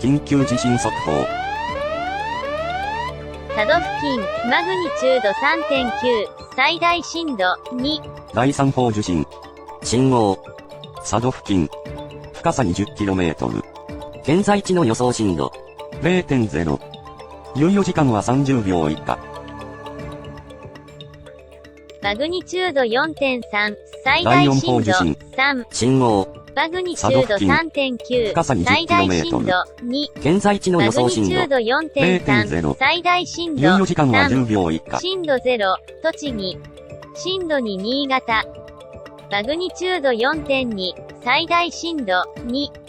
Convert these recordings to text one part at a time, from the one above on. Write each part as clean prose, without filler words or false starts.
緊急地震速報。佐渡付近、マグニチュード 3.9、最大震度2。第3波受震。信号。佐渡付近。深さ 20km。現在地の予想震度。0.0。猶予時間は30秒以下。マグニチュード 4.3、最第4大震度波受震。3。信号。マグニチュード 3.9、深さ 20km 最大震度2。現在地の予マグ想震度。ニチュード 4.3、 0.0。最大震度猶予時間は10 3。秒以下。震度0、栃木。震度2、新潟。マグニチュード 4.2、最大震度2。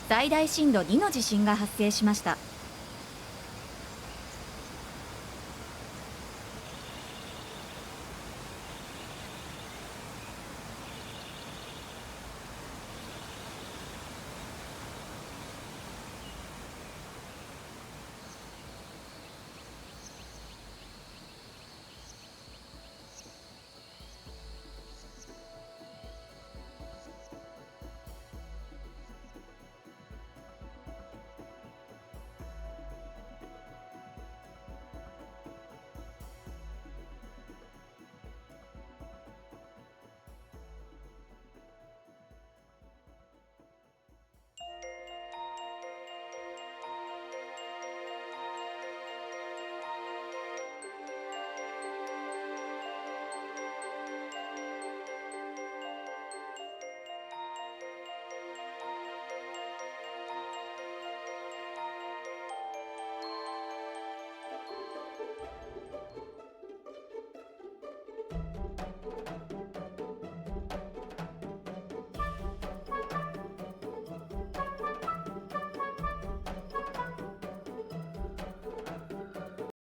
最大震度2の地震が発生しました。